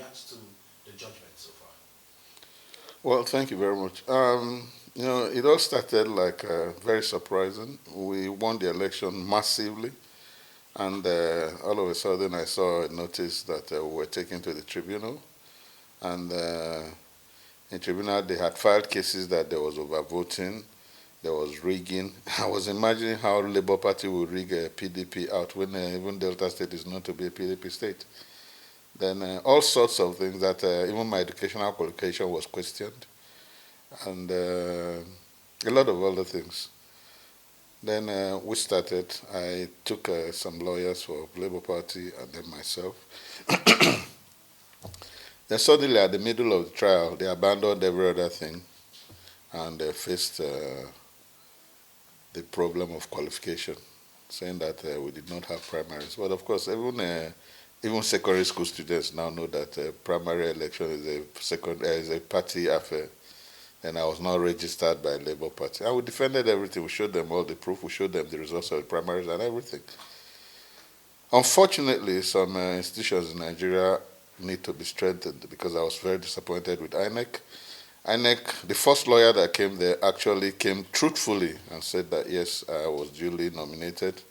react to the judgment so far? Well, thank you very much. It all started like very surprising. We won the election massively, and all of a sudden I saw a notice that we were taken to the tribunal, and in tribunal they had filed cases that there was overvoting, there was rigging. I was imagining how Labour Party would rig a PDP out when even Delta State is known to be a PDP state. Then all sorts of things that even my educational qualification was questioned, and a lot of other things. Then we started. I took some lawyers for Labour Party and then myself. Then suddenly, at the middle of the trial, they abandoned every other thing and faced the problem of qualification, saying that we did not have primaries. But of course, even secondary school students now know that primary election is a party affair, and I was not registered by Labour Party. And we defended everything. We showed them all the proof. We showed them the results of the primaries and everything. Unfortunately, some institutions in Nigeria need to be strengthened because I was very disappointed with INEC. INEC, the first lawyer that came there actually came truthfully and said that yes, I was duly nominated.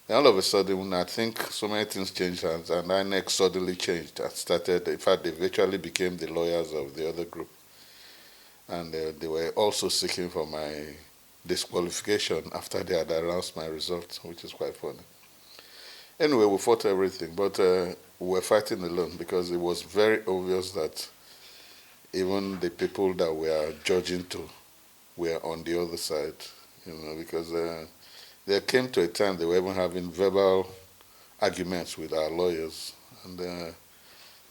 And all of a sudden, I think so many things changed hands, and INEC suddenly changed and started. In fact, they virtually became the lawyers of the other group, and they were also seeking for my disqualification after they had announced my results, which is quite funny. Anyway, we fought everything, but we were fighting alone because it was very obvious that even the people that we are judging to were on the other side, because there came to a time they were even having verbal arguments with our lawyers. And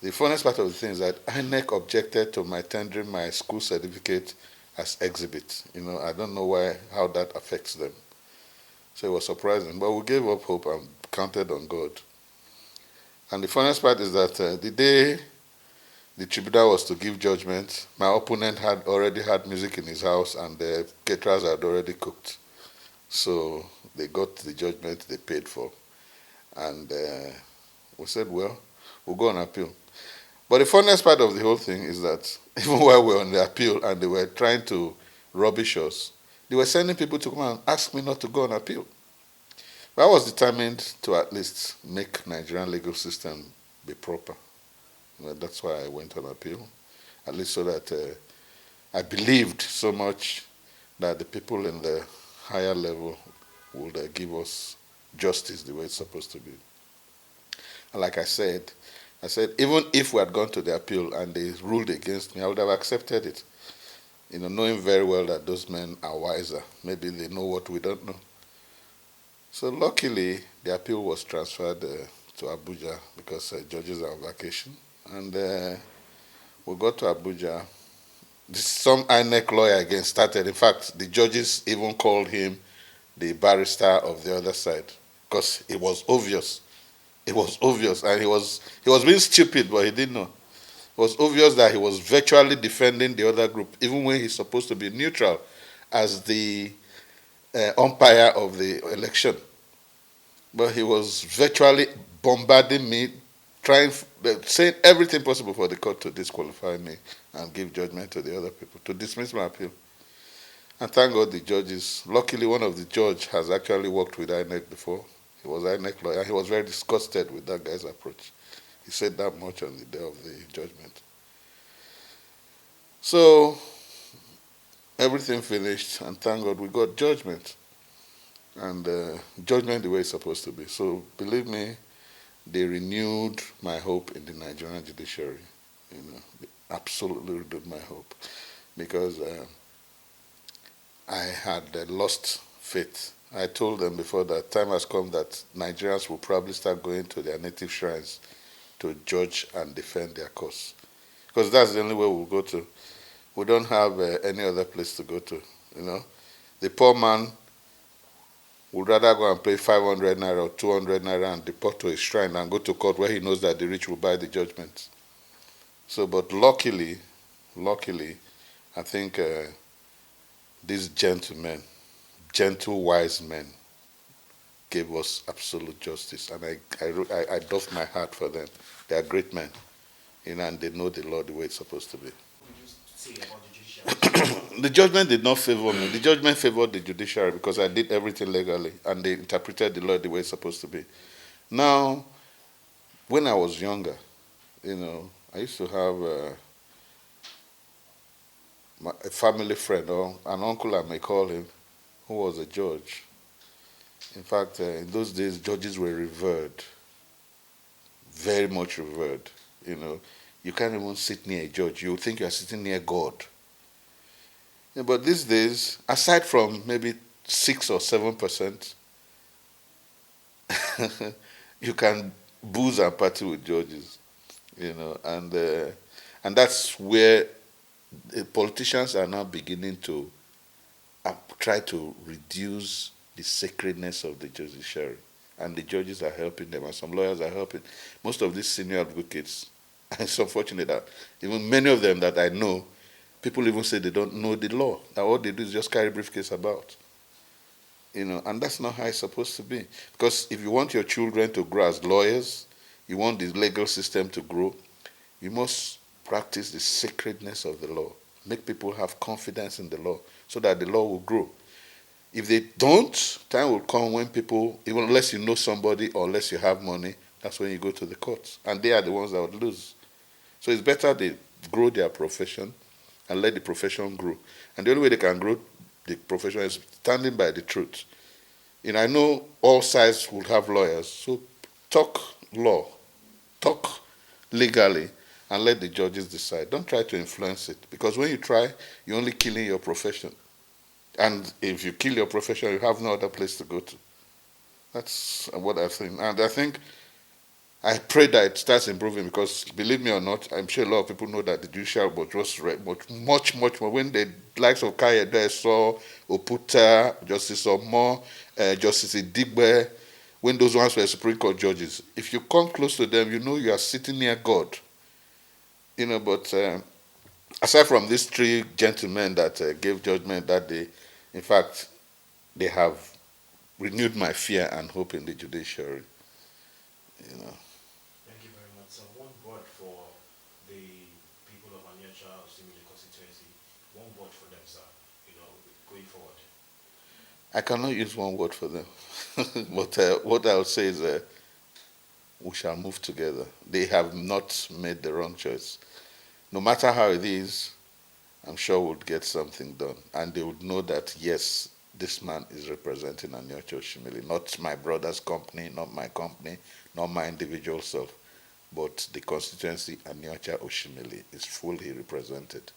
the funniest part of the thing is that INEC objected to my tendering my school certificate as exhibit. I don't know how that affects them. So it was surprising. But we gave up hope and counted on God. And the funniest part is that the day the tribunal was to give judgment, my opponent had already had music in his house and the caterers had already cooked. So they got the judgment they paid for. And we said, well, we'll go on appeal. But the funniest part of the whole thing is that even while we were on the appeal and they were trying to rubbish us, they were sending people to come and ask me not to go on appeal. But I was determined to at least make Nigerian legal system be proper. That's why I went on appeal, at least so that I believed so much that the people in the higher level would give us justice the way it's supposed to be. And like I said, even if we had gone to the appeal and they ruled against me, I would have accepted it, knowing very well that those men are wiser. Maybe they know what we don't know. So luckily, the appeal was transferred to Abuja because judges are on vacation. And we got to Abuja. Some INEC lawyer again started. In fact, the judges even called him the barrister of the other side because it was obvious. It was obvious, and he was being stupid, but he didn't know. It was obvious that he was virtually defending the other group, even when he's supposed to be neutral as the umpire of the election. But he was virtually bombarding me, saying everything possible for the court to disqualify me and give judgment to the other people, to dismiss my appeal. And thank God the judges, luckily one of the judges has actually worked with INEC before. He was INEC lawyer. He was very disgusted with that guy's approach. He said that much on the day of the judgment. So everything finished, and thank God we got judgment. And judgment the way it's supposed to be. So believe me, they renewed my hope in the Nigerian judiciary. They absolutely renewed my hope because I had lost faith. I told them before that time has come that Nigerians will probably start going to their native shrines to judge and defend their cause. Because that's the only way we'll go to. We don't have any other place to go to. The poor man would rather go and pay 500 naira or 200 naira and deport to his shrine and go to court where he knows that the rich will buy the judgment. So, but luckily, I think these gentlemen, gentle, wise men, gave us absolute justice. And I doff my hat for them. They are great men. and they know the law the way it's supposed to be. What did you say about the judiciary? The judgment did not favor me. The judgment favored the judiciary because I did everything legally and they interpreted the law the way it's supposed to be. Now, when I was younger, I used to have a family friend or an uncle, I may call him, who was a judge. In fact, in those days, judges were revered, very much revered. You can't even sit near a judge. You think you are sitting near God. But these days, aside from maybe 6 or 7%, you can booze and party with judges, and that's where the politicians are now beginning to try to reduce the sacredness of the judiciary, and the judges are helping them, and some lawyers are helping. Most of these senior advocates, and it's unfortunate that even many of them that I know, people even say they don't know the law. That all they do is just carry briefcase about. And that's not how it's supposed to be. Because if you want your children to grow as lawyers, you want the legal system to grow, you must practice the sacredness of the law. Make people have confidence in the law so that the law will grow. If they don't, time will come when people, even unless you know somebody or unless you have money, that's when you go to the courts. And they are the ones that would lose. So it's better they grow their profession and let the profession grow. And the only way they can grow the profession is standing by the truth. I know all sides will have lawyers, so talk law, talk legally, and let the judges decide. Don't try to influence it, because when you try, you're only killing your profession. And if you kill your profession, you have no other place to go to. That's what I think. And I pray that it starts improving, because believe me or not, I'm sure a lot of people know that the judicial was just much more. When the likes of Kayede saw Oputa, Justice Omo, Justice Idigbe, when those ones were Supreme Court judges, if you come close to them, you know you are sitting near God. But aside from these 3 gentlemen that gave judgment that day, in fact, they have renewed my fear and hope in the judiciary. Thank you very much. So one word for the people of Aniocha, Oshimili constituency, one word for them, sir, going forward. I cannot use one word for them. But what I would say is we shall move together. They have not made the wrong choice. No matter how it is, I'm sure we'll get something done. And they would know that, yes, this man is representing Aniocha Oshimili, not my brother's company, not my company, not my individual self, but the constituency Aniocha Oshimili is fully represented.